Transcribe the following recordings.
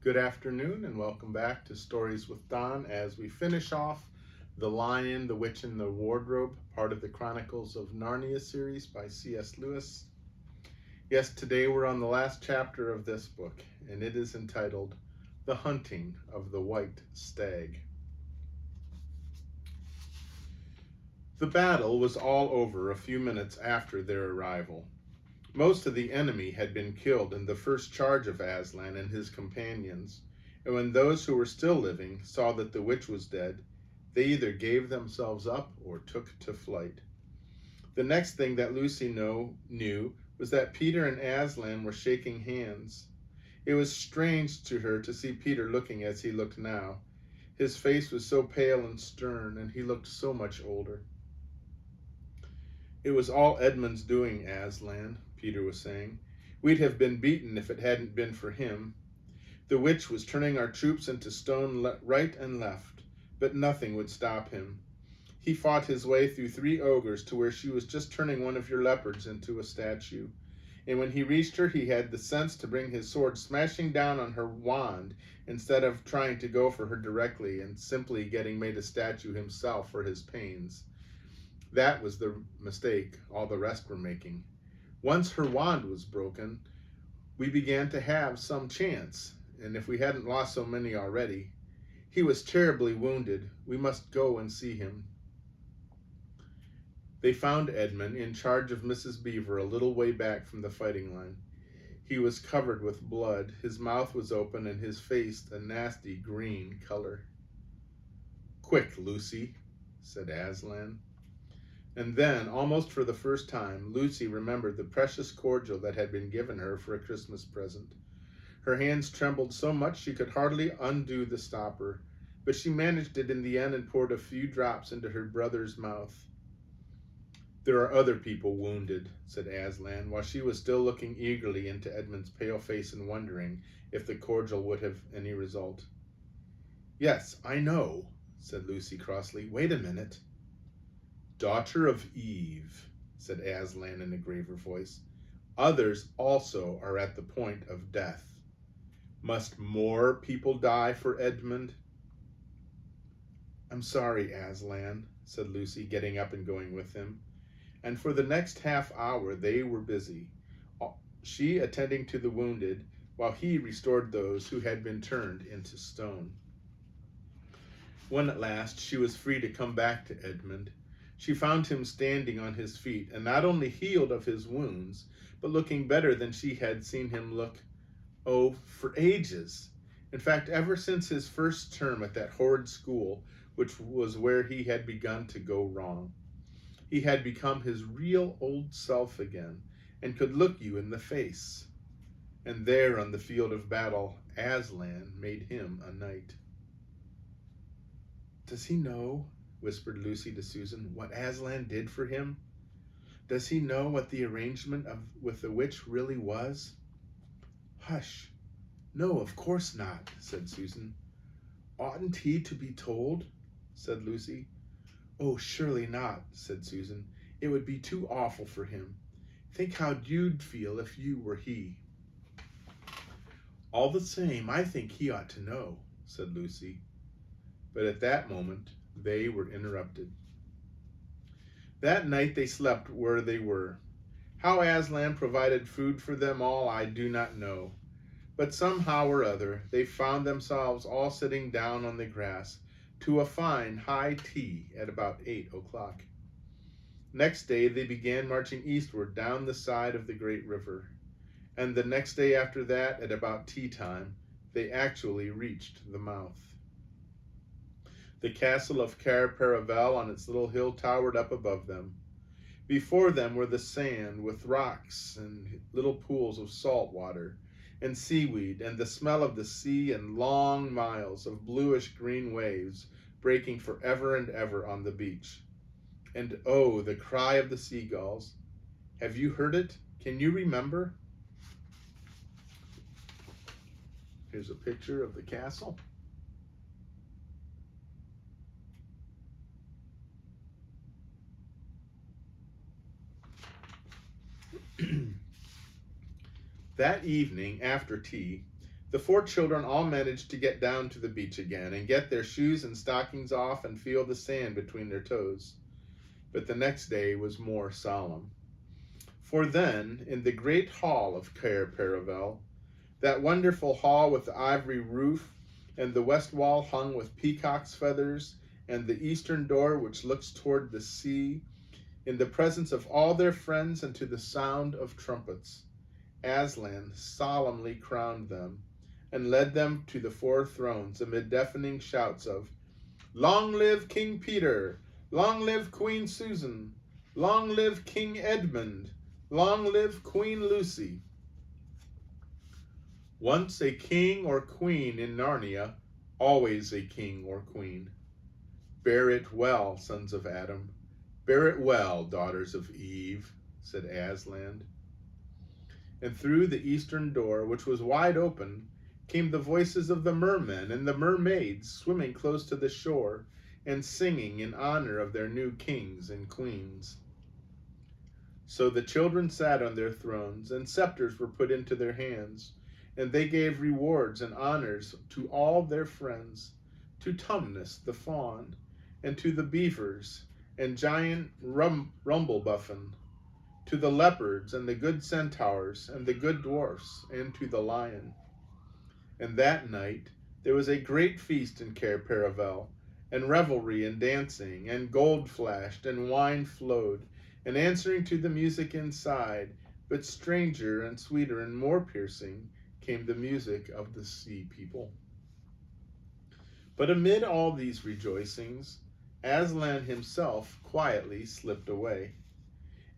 Good afternoon and welcome back to Stories with Don as we finish off The Lion, the Witch, and the Wardrobe, part of the Chronicles of Narnia series by C.S. Lewis. Yes, today we're on the last chapter of this book, and it is entitled The Hunting of the White Stag. The battle was all over a few minutes after their arrival. Most of the enemy had been killed in the first charge of Aslan and his companions, and when those who were still living saw that the witch was dead, they either gave themselves up or took to flight. The next thing that Lucy knew was that Peter and Aslan were shaking hands. It was strange to her to see Peter looking as he looked now. His face was so pale and stern, and he looked so much older. "It was all Edmund's doing, Aslan," Peter was saying. "We'd have been beaten if it hadn't been for him. The witch was turning our troops into stone right and left, but nothing would stop him. He fought his way through 3 ogres to where she was just turning one of your leopards into a statue. And when he reached her, he had the sense to bring his sword smashing down on her wand instead of trying to go for her directly and simply getting made a statue himself for his pains. That was the mistake all the rest were making. Once her wand was broken, we began to have some chance, and if we hadn't lost so many already. He was terribly wounded. We must go and see him." They found Edmund in charge of Mrs. Beaver a little way back from the fighting line. He was covered with blood, his mouth was open, and his face a nasty green color. "Quick, Lucy," said Aslan. And then, almost for the first time, Lucy remembered the precious cordial that had been given her for a Christmas present. Her hands trembled so much she could hardly undo the stopper, but she managed it in the end and poured a few drops into her brother's mouth. "There are other people wounded," said Aslan, while she was still looking eagerly into Edmund's pale face and wondering if the cordial would have any result. "Yes, I know," said Lucy crossly. "Wait a minute." "Daughter of Eve," said Aslan in a graver voice, "others also are at the point of death. Must more people die for Edmund?" "I'm sorry, Aslan," said Lucy, getting up and going with him. And for the next half hour they were busy, she attending to the wounded, while he restored those who had been turned into stone. When at last she was free to come back to Edmund, she found him standing on his feet and not only healed of his wounds, but looking better than she had seen him look, for ages. In fact, ever since his first term at that horrid school, which was where he had begun to go wrong. He had become his real old self again, and could look you in the face. And there on the field of battle, Aslan made him a knight. "Does he know," whispered Lucy to Susan, "what Aslan did for him? Does he know what the arrangement with the witch really was?" "Hush. No, of course not," said Susan. "Oughtn't he to be told?" said Lucy. "Oh, surely not," said Susan. "It would be too awful for him. Think how you'd feel if you were he." "All the same, I think he ought to know," said Lucy. But at that moment, they were interrupted. That night they slept where they were. How Aslan provided food for them all, I do not know. But somehow or other, they found themselves all sitting down on the grass to a fine high tea at about 8 o'clock. Next day they began marching eastward down the side of the great river, and the next day after that, at about tea time, they actually reached the mouth. The castle of Cair Paravel on its little hill towered up above them. Before them were the sand with rocks and little pools of salt water and seaweed and the smell of the sea and long miles of bluish-green waves breaking forever and ever on the beach. And oh, the cry of the seagulls. Have you heard it? Can you remember? Here's a picture of the castle. That evening, after tea, The 4 children all managed to get down to the beach again and get their shoes and stockings off and feel the sand between their toes. But the next day was more solemn. For then, in the great hall of Cair Paravel, that wonderful hall with the ivory roof, and the west wall hung with peacock's feathers, and the eastern door which looks toward the sea, in the presence of all their friends and to the sound of trumpets, Aslan solemnly crowned them, and led them to the 4 thrones amid deafening shouts of, "Long live King Peter! Long live Queen Susan! Long live King Edmund! Long live Queen Lucy!" Once a king or queen in Narnia, always a king or queen. Bear it well, sons of Adam. Bear it well, daughters of Eve, said Aslan. And through the eastern door, which was wide open, came the voices of the mermen and the mermaids swimming close to the shore and singing in honor of their new kings and queens. So the children sat on their thrones, and scepters were put into their hands, and they gave rewards and honors to all their friends, to Tumnus the fawn, and to the beavers, and giant Rumblebuffin, to the leopards, and the good centaurs, and the good dwarfs, and to the lion. And that night there was a great feast in Cair Paravel, and revelry and dancing, and gold flashed, and wine flowed, and answering to the music inside, but stranger and sweeter and more piercing, came the music of the sea people. But amid all these rejoicings, Aslan himself quietly slipped away.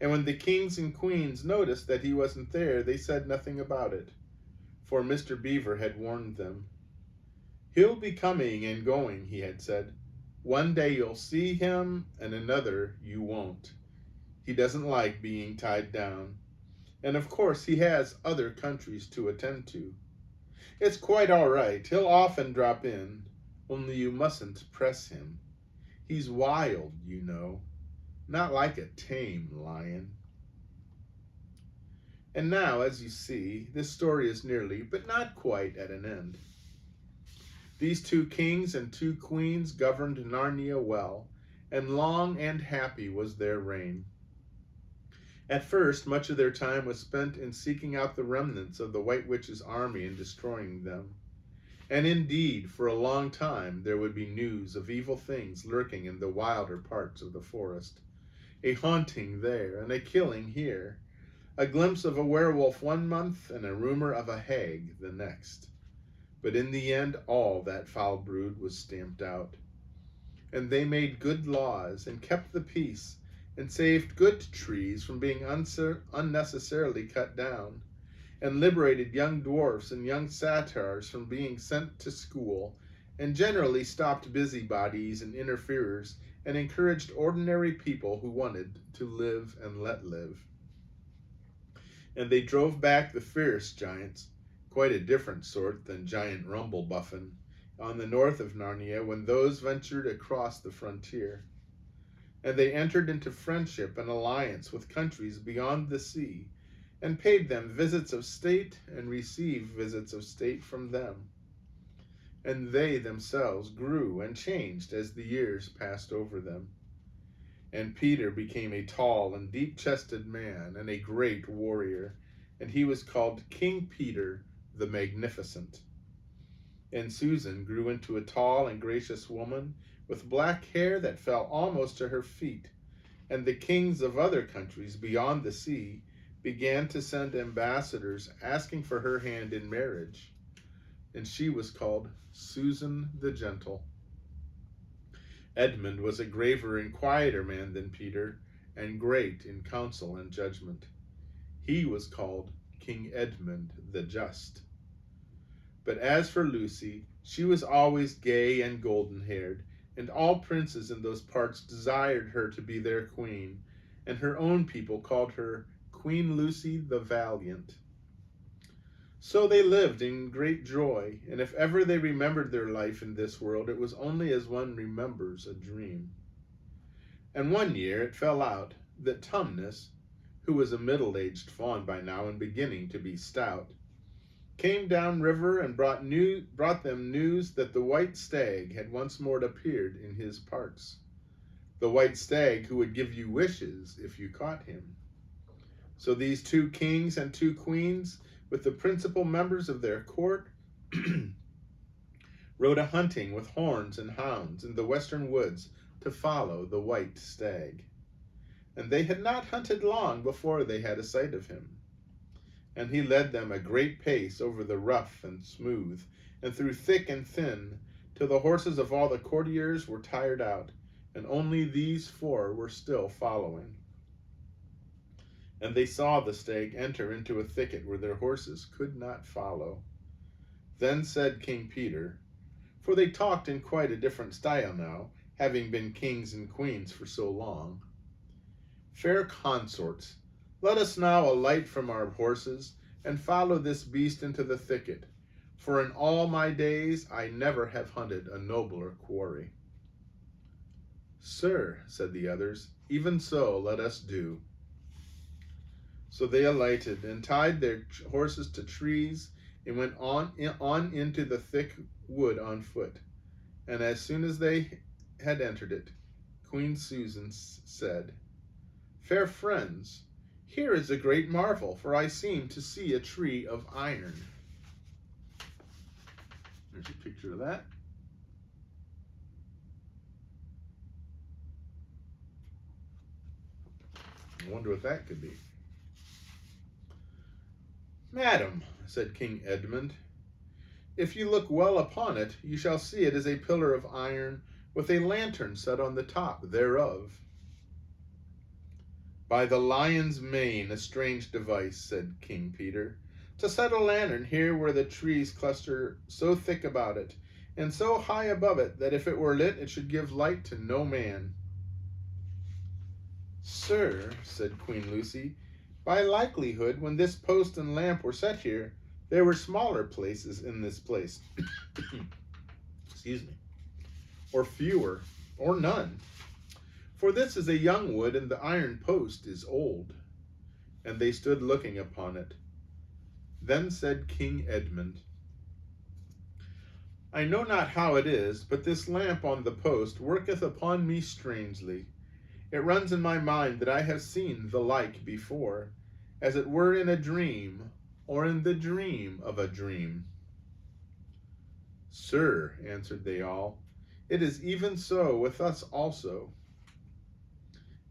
And when the kings and queens noticed that he wasn't there, they said nothing about it, for Mr. Beaver had warned them. "He'll be coming and going," he had said. "One day you'll see him, and another you won't. He doesn't like being tied down. And of course he has other countries to attend to. It's quite all right. He'll often drop in, only you mustn't press him. He's wild, you know, not like a tame lion." And now, as you see, this story is nearly, but not quite, at an end. These 2 kings and 2 queens governed Narnia well, and long and happy was their reign. At first, much of their time was spent in seeking out the remnants of the White Witch's army and destroying them. And indeed, for a long time, there would be news of evil things lurking in the wilder parts of the forest. A haunting there, and a killing here. A glimpse of a werewolf one month, and a rumor of a hag the next. But in the end, all that foul brood was stamped out. And they made good laws, and kept the peace, and saved good trees from being unnecessarily cut down, and liberated young dwarfs and young satyrs from being sent to school, and generally stopped busybodies and interferers, and encouraged ordinary people who wanted to live and let live. And they drove back the fierce giants, quite a different sort than giant Rumblebuffin, on the north of Narnia when those ventured across the frontier. And they entered into friendship and alliance with countries beyond the sea, and paid them visits of state and received visits of state from them. And they themselves grew and changed as the years passed over them. And Peter became a tall and deep-chested man and a great warrior, and he was called King Peter the Magnificent. And Susan grew into a tall and gracious woman with black hair that fell almost to her feet, and the kings of other countries beyond the sea began to send ambassadors asking for her hand in marriage, and she was called Susan the Gentle. Edmund was a graver and quieter man than Peter, and great in counsel and judgment. He was called King Edmund the Just. But as for Lucy, she was always gay and golden-haired, and all princes in those parts desired her to be their queen, and her own people called her Queen Lucy the Valiant. So they lived in great joy, and if ever they remembered their life in this world, it was only as one remembers a dream. And one year it fell out that Tumnus, who was a middle-aged fawn by now and beginning to be stout, came down river and brought them news that the white stag had once more appeared in his parts. The white stag who would give you wishes if you caught him. So these 2 kings and 2 queens, with the principal members of their court, rode a hunting with horns and hounds in the western woods to follow the white stag. And they had not hunted long before they had a sight of him. And he led them a great pace over the rough and smooth, and through thick and thin, till the horses of all the courtiers were tired out, and only these 4 were still following. And they saw the stag enter into a thicket where their horses could not follow. Then said King Peter, for they talked in quite a different style now, having been kings and queens for so long, fair consorts, let us now alight from our horses, and follow this beast into the thicket, for in all my days I never have hunted a nobler quarry. Sir, said the others, even so let us do. So they alighted, and tied their horses to trees, and went on into the thick wood on foot. And as soon as they had entered it, Queen Susan said, Fair friends, here is a great marvel, for I seem to see a tree of iron. There's a picture of that. I wonder what that could be. Madam, said King Edmund, if you look well upon it, you shall see it is a pillar of iron with a lantern set on the top thereof. By the lion's mane, a strange device, said King Peter, to set a lantern here where the trees cluster so thick about it, and so high above it, that if it were lit, it should give light to no man. Sir, said Queen Lucy, by likelihood, when this post and lamp were set here, there were smaller places in this place. Excuse me. Or fewer, or none. For this is a young wood, and the iron post is old. And they stood looking upon it. Then said King Edmund, I know not how it is, but this lamp on the post worketh upon me strangely. It runs in my mind that I have seen the like before, as it were in a dream, or in the dream of a dream. Sir, answered they all, it is even so with us also.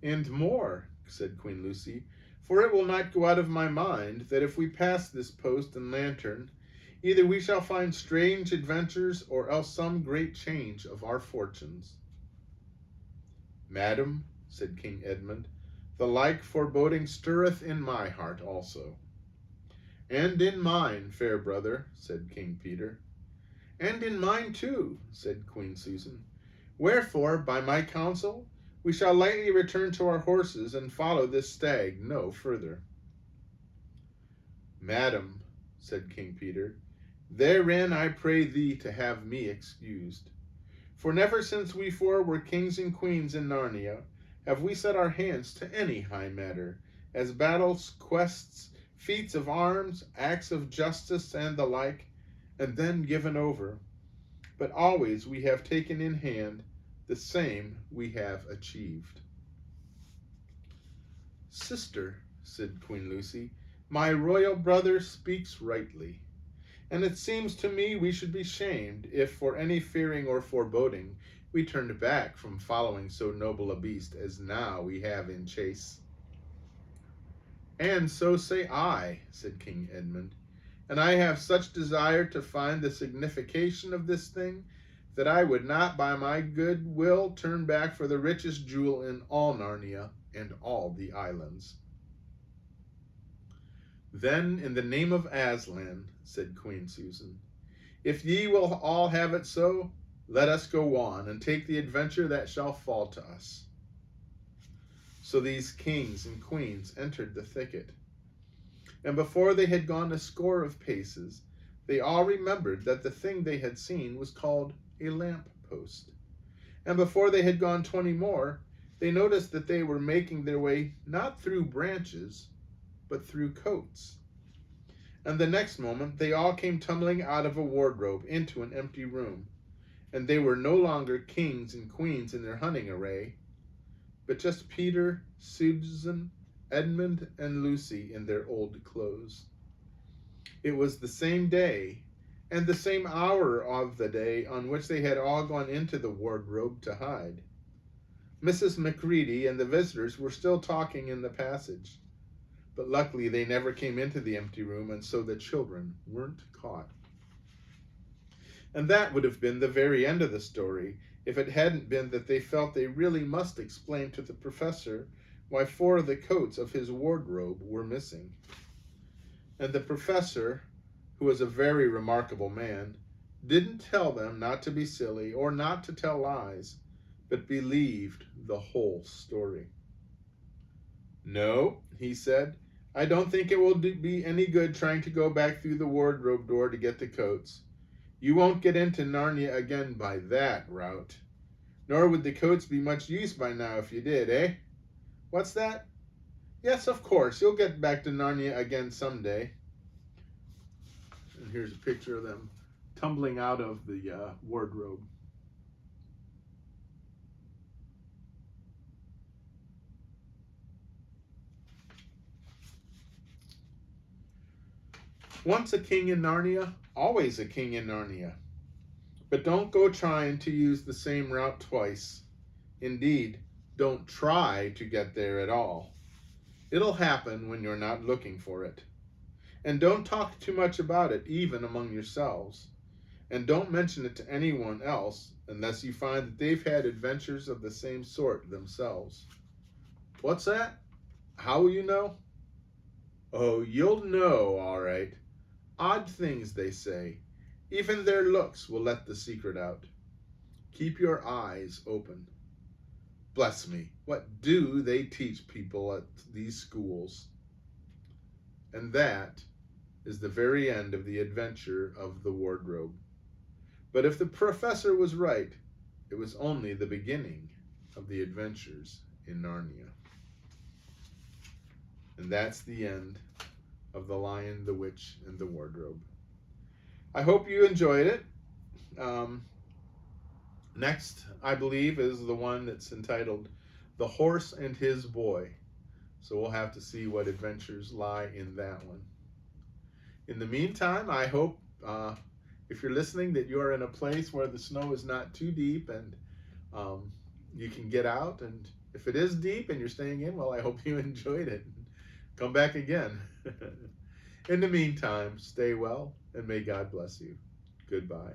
And more, said Queen Lucy, for it will not go out of my mind that if we pass this post and lantern, either we shall find strange adventures, or else some great change of our fortunes. Madam, said King Edmund, the like foreboding stirreth in my heart also. And in mine, fair brother, said King Peter. And in mine too, said Queen Susan. Wherefore, by my counsel, we shall lightly return to our horses and follow this stag no further. Madam, said King Peter, therein I pray thee to have me excused. For never since we 4 were kings and queens in Narnia have we set our hands to any high matter, as battles, quests, feats of arms, acts of justice, and the like, and then given over. But always we have taken in hand the same we have achieved. Sister, said Queen Lucy, my royal brother speaks rightly, and it seems to me we should be shamed if for any fearing or foreboding we turned back from following so noble a beast as now we have in chase. And so say I, said King Edmund, and I have such desire to find the signification of this thing that I would not by my good will turn back for the richest jewel in all Narnia and all the islands. Then, in the name of Aslan, said Queen Susan, if ye will all have it so, let us go on and take the adventure that shall fall to us. So these kings and queens entered the thicket, and before they had gone a score of paces, they all remembered that the thing they had seen was called a lamp post. And before they had gone 20 more, they noticed that they were making their way not through branches, but through coats. And the next moment they all came tumbling out of a wardrobe into an empty room, and they were no longer kings and queens in their hunting array, but just Peter, Susan, Edmund, and Lucy in their old clothes. It was the same day, and the same hour of the day on which they had all gone into the wardrobe to hide. Mrs. Macready and the visitors were still talking in the passage, but luckily they never came into the empty room, and so the children weren't caught. And that would have been the very end of the story if it hadn't been that they felt they really must explain to the professor why 4 of the coats of his wardrobe were missing. And the professor, who was a very remarkable man, didn't tell them not to be silly or not to tell lies, but believed the whole story. "No," he said, "I don't think it will be any good trying to go back through the wardrobe door to get the coats. You won't get into Narnia again by that route. Nor would the coats be much use by now if you did, eh? What's that? Yes, of course, you'll get back to Narnia again someday." And here's a picture of them tumbling out of the wardrobe. Once a king in Narnia, always a king in Narnia. But don't go trying to use the same route twice. Indeed, don't try to get there at all. It'll happen when you're not looking for it. And don't talk too much about it, even among yourselves. And don't mention it to anyone else unless you find that they've had adventures of the same sort themselves. What's that? How will you know? Oh, you'll know, all right. Odd things, they say. Even their looks will let the secret out. Keep your eyes open. Bless me, what do they teach people at these schools? And that is the very end of the adventure of the wardrobe. But if the professor was right, it was only the beginning of the adventures in Narnia. And that's the end of The Lion, the Witch, and the Wardrobe. I hope you enjoyed it. Next, I believe, is the one that's entitled The Horse and His Boy. So we'll have to see what adventures lie in that one. In the meantime, I hope, if you're listening, that you are in a place where the snow is not too deep and you can get out. And if it is deep and you're staying in, well, I hope you enjoyed it. Come back again. In the meantime, stay well and may God bless you. Goodbye.